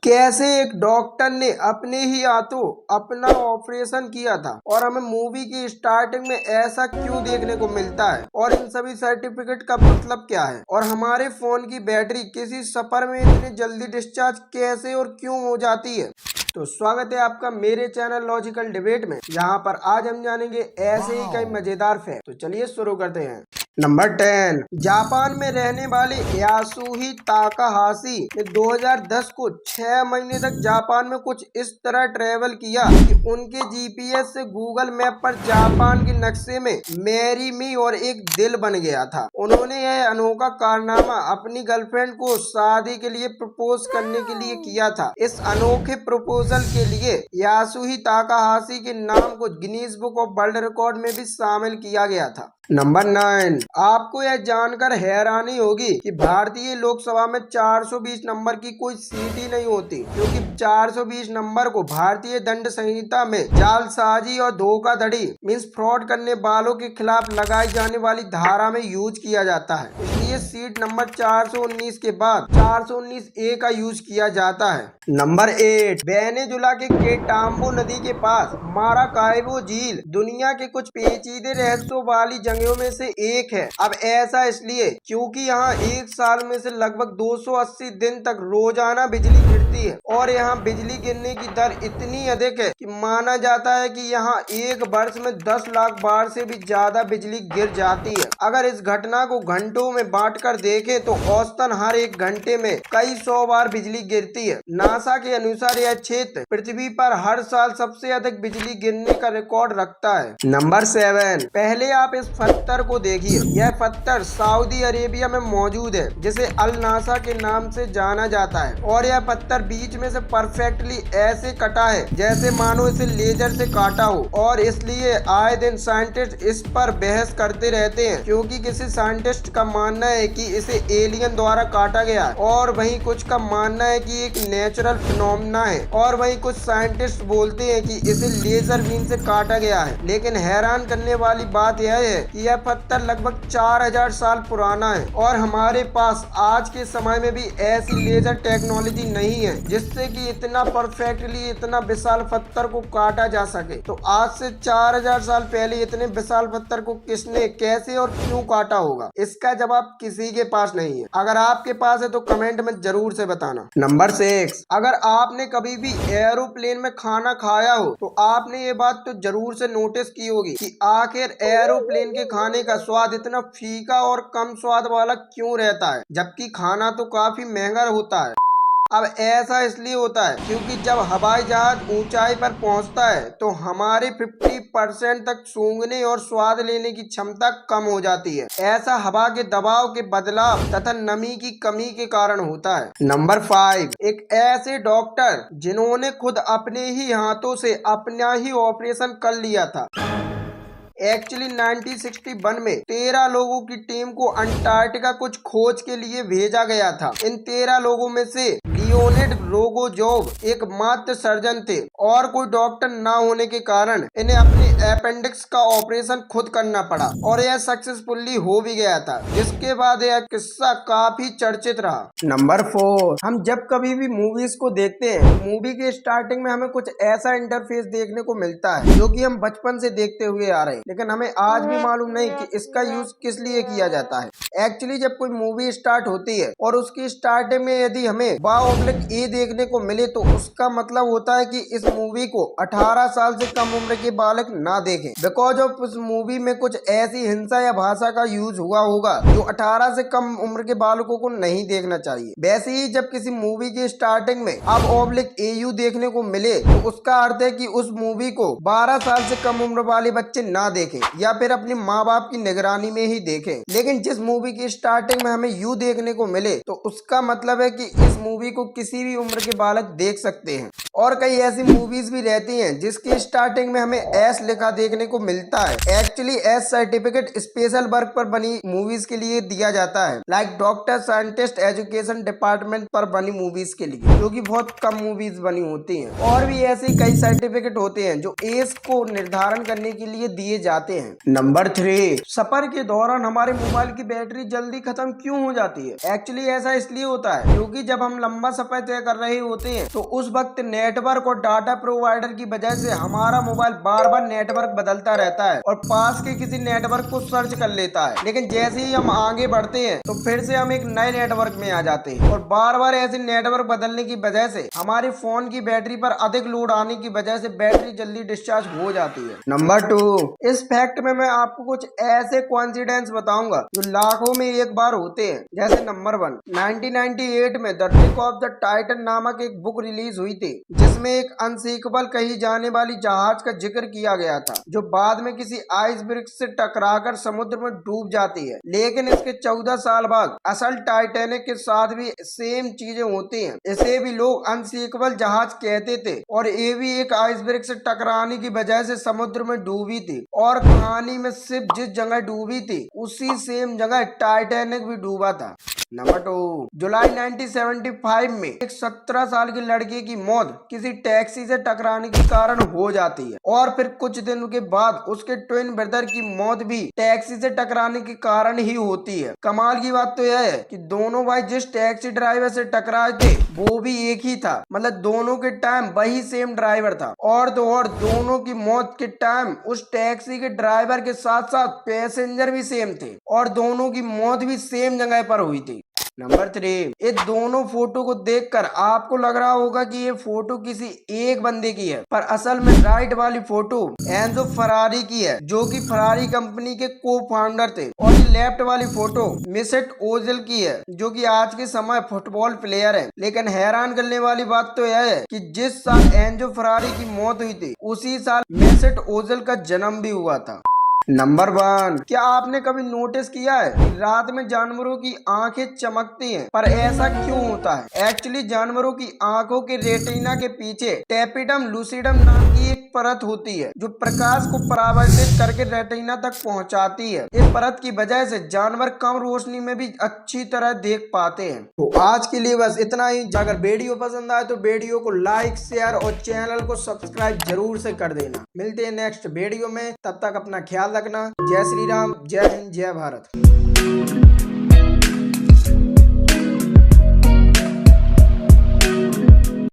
कैसे एक डॉक्टर ने अपने ही हाथों अपना ऑपरेशन किया था और हमें मूवी की स्टार्टिंग में ऐसा क्यों देखने को मिलता है और इन सभी सर्टिफिकेट का मतलब क्या है और हमारे फोन की बैटरी किसी सफर में इतनी जल्दी डिस्चार्ज कैसे और क्यों हो जाती है। तो स्वागत है आपका मेरे चैनल लॉजिकल डिबेट में। यहाँ पर आज हम जानेंगे ऐसे ही कई मजेदार फैक्ट। तो चलिए शुरू करते हैं। नंबर 10, जापान में रहने वाले यासुही ताकाहाशी ने 2010 को 6 महीने तक जापान में कुछ इस तरह ट्रेवल किया कि उनके जीपीएस से गूगल मैप पर जापान के नक्शे में मैरी मी और एक दिल बन गया था। उन्होंने यह अनोखा कारनामा अपनी गर्लफ्रेंड को शादी के लिए प्रपोज करने के लिए किया था। इस अनोखे प्रपोजल के लिए यासुही ताकाहाशी के नाम को Guinness book of world record में भी शामिल किया गया था। नंबर 9, आपको यह जानकर हैरानी होगी कि भारतीय लोकसभा में 420 नंबर की कोई सीट ही नहीं होती, क्योंकि 420 नंबर को भारतीय दंड संहिता में जालसाजी और धोखाधड़ी मीन्स फ्रॉड करने वालों के खिलाफ लगाई जाने वाली धारा में यूज किया जाता है। इसलिए सीट नंबर 419 के बाद 419 ए का यूज किया जाता है। नंबर 8, वेनेजुला के केटाम्बो नदी के पास माराकाइबो झील दुनिया के कुछ पेचीदे रहस्यों वाली जगहों में से एक है। अब ऐसा इसलिए क्योंकि यहाँ एक साल में से लगभग 280 दिन तक रोजाना बिजली गिरती है और यहाँ बिजली गिरने की दर इतनी अधिक है कि माना जाता है कि यहाँ एक वर्ष में 10 लाख बार से भी ज्यादा बिजली गिर जाती है। अगर इस घटना को घंटों में बांटकर देखें तो औसतन हर एक घंटे में कई 100 बार बिजली गिरती है। नासा के अनुसार यह क्षेत्र पृथ्वी पर हर साल सबसे अधिक बिजली गिरने का रिकॉर्ड रखता है। नंबर 7, पहले आप इस पत्थर को देखिए। यह पत्थर सऊदी अरेबिया में मौजूद है, जिसे अल नासा के नाम से जाना जाता है और यह पत्थर बीच में से परफेक्टली ऐसे कटा है जैसे मानो इसे लेजर से काटा हो और इसलिए आए दिन साइंटिस्ट इस पर बहस करते रहते हैं, क्योंकि किसी साइंटिस्ट का मानना है कि इसे एलियन द्वारा काटा गया है और वहीं कुछ का मानना है कि एक नेचुरल फिनोमेना है और वहीं कुछ साइंटिस्ट बोलते हैं कि इसे लेजर बीम से काटा गया है। लेकिन हैरान करने वाली बात यह है कि यह पत्थर लगभग 4000 साल पुराना है और हमारे पास आज के समय में भी ऐसी लेजर टेक्नोलॉजी नहीं है जिससे कि इतना परफेक्टली इतना विशाल पत्थर को काटा जा सके। तो आज से 4000 साल पहले इतने विशाल पत्थर को किसने, कैसे और क्यों काटा होगा, इसका जवाब किसी के पास नहीं है। अगर आपके पास है तो कमेंट में जरूर से बताना। नंबर 6, अगर आपने कभी भी एरोप्लेन में खाना खाया हो तो आपने ये बात तो जरूर से नोटिस की होगी कि आखिर एरोप्लेन के खाने का स्वाद इतना फीका और कम स्वाद वाला क्यों रहता है, जबकि खाना तो काफी महंगा होता है। अब ऐसा इसलिए होता है क्योंकि जब हवाई जहाज ऊंचाई पर पहुंचता है तो हमारे 50% तक सूंघने और स्वाद लेने की क्षमता कम हो जाती है। ऐसा हवा के दबाव के बदलाव तथा नमी की कमी के कारण होता है। नंबर 5, एक ऐसे डॉक्टर जिन्होंने खुद अपने ही हाथों से अपना ही ऑपरेशन कर लिया था। एक्चुअली 1961 में 13 लोगों की टीम को अंटार्कटिका कुछ खोज के लिए भेजा गया था। इन 13 लोगों में से लियोनिड रोगोजोव एकमात्र सर्जन थे और कोई डॉक्टर न होने के कारण इन्हें अपनी अपेंडिक्स का ऑपरेशन खुद करना पड़ा और यह सक्सेसफुली हो भी गया था, जिसके बाद यह किस्सा काफी चर्चित रहा। नंबर 4, हम जब कभी भी मूवीज को देखते हैं, मूवी के स्टार्टिंग में हमें कुछ ऐसा इंटरफेस देखने को मिलता है जो कि हम बचपन से देखते हुए आ रहे हैं, लेकिन हमें आज भी मालूम नहीं कि इसका यूज किस लिए किया जाता है। एक्चुअली जब कोई मूवी स्टार्ट होती है और उसकी स्टार्टिंग में यदि हमें ए देखने को मिले तो उसका मतलब होता है कि इस मूवी को 18 साल से कम उम्र के बालक ना देखें, बिकॉज ऑफ उस मूवी में कुछ ऐसी हिंसा या भाषा का यूज हुआ होगा जो 18 से कम उम्र के बालकों को नहीं देखना चाहिए। वैसे ही जब किसी मूवी की स्टार्टिंग में अब AU देखने को मिले तो उसका अर्थ है कि उस मूवी को 12 साल से कम उम्र वाले बच्चे ना देखें या फिर अपने माँ बाप की निगरानी में ही देखें। लेकिन जिस मूवी की स्टार्टिंग में हमें यू देखने को मिले तो उसका मतलब है कि इस मूवी को किसी भी उम्र के बालक देख सकते हैं। और कई ऐसी मूवीज भी रहती हैं जिसकी स्टार्टिंग में हमें एस लिखा देखने को मिलता है। Actually S certificate special work पर बनी मूवीज के लिए दिया जाता है, like doctor, scientist, education department पर बनी मूवीज के लिए, जो कि बहुत कम मूवीज बनी होती हैं। और भी ऐसे कई सर्टिफिकेट होते हैं जो एज को निर्धारण करने के लिए दिए जाते हैं। नंबर 3, सफर के दौरान हमारे मोबाइल की बैटरी जल्दी खत्म क्यों हो जाती है? एक्चुअली ऐसा इसलिए होता है क्योंकि जब हम लंबा सफर तय कर रहे होते हैं तो उस वक्त नेटवर्क और डाटा प्रोवाइडर की वजह से हमारा मोबाइल बार बार नेटवर्क बदलता रहता है और पास के किसी नेटवर्क को सर्च कर लेता है। लेकिन जैसे ही हम आगे बढ़ते हैं तो फिर से हम एक नए नेटवर्क में आ जाते हैं और बार बार ऐसे नेटवर्क बदलने की वजह से हमारे फोन की बैटरी पर अधिक लोड आने की वजह से बैटरी जल्दी डिस्चार्ज हो जाती है। नंबर 2, इस फैक्ट में मैं आपको कुछ ऐसे कोइंसिडेंस बताऊंगा जो लाखों में एक बार होते हैं। जैसे नंबर 1, 1998 में the trick of the Titan नामक एक बुक रिलीज हुई थी जिसमें एक अनसीकेबल कही जाने वाली जहाज का जिक्र किया गया था जो बाद में किसी आइसबर्ग से टकराकर समुद्र में डूब जाती है। लेकिन इसके 14 साल बाद असल टाइटैनिक के साथ भी सेम चीजें होती हैं। इसे भी लोग अनसीकेबल जहाज कहते थे और ये भी एक आइसबर्ग से टकराने की वजह से समुद्र में डूबी थी और कहानी में सिर्फ जिस जगह डूबी थी उसी सेम जगह टाइटैनिक भी डूबा था। नंबर 2, जुलाई 1975 में एक 17 साल की लड़की की मौत किसी टैक्सी से टकराने के कारण हो जाती है और फिर कुछ दिनों के बाद उसके ट्विन ब्रदर की मौत भी टैक्सी से टकराने के कारण ही होती है। कमाल की बात तो यह है कि दोनों भाई जिस टैक्सी ड्राइवर से टकराए थे वो भी एक ही था, मतलब दोनों के टाइम वही सेम ड्राइवर था और तो और दोनों की मौत के टाइम उस टैक्सी के ड्राइवर के साथ साथ पैसेंजर भी सेम थे और दोनों की मौत भी सेम जगह पर हुई थी। नंबर 3, ये दोनों फोटो को देखकर आपको लग रहा होगा कि ये फोटो किसी एक बंदे की है, पर असल में राइट वाली फोटो एंजो फरारी की है जो कि फरारी कंपनी के को फाउंडर थे और लेफ्ट वाली फोटो मेसेट ओजिल की है जो कि आज के समय फुटबॉल प्लेयर है। लेकिन हैरान करने वाली बात तो यह है कि जिस साल एंजो फरारी की मौत हुई थी उसी साल मेसेट ओजिल का जन्म भी हुआ था। नंबर 1, क्या आपने कभी नोटिस किया है कि रात में जानवरों की आंखें चमकती हैं, पर ऐसा क्यों होता है? एक्चुअली जानवरों की आंखों के रेटिना के पीछे टेपिडम लूसिडम नाम की एक परत होती है जो प्रकाश को परावर्तित करके रेटिना तक पहुंचाती है। इस परत की वजह से जानवर कम रोशनी में भी अच्छी तरह देख पाते हैं। तो आज के लिए बस इतना ही। अगर वीडियो पसंद आए तो वीडियो को लाइक, शेयर और चैनल को सब्सक्राइब जरूर से कर देना। मिलते हैं नेक्स्ट वीडियो में, तब तक अपना ख्याल रखना। जय श्री राम, जय हिंद, जय भारत।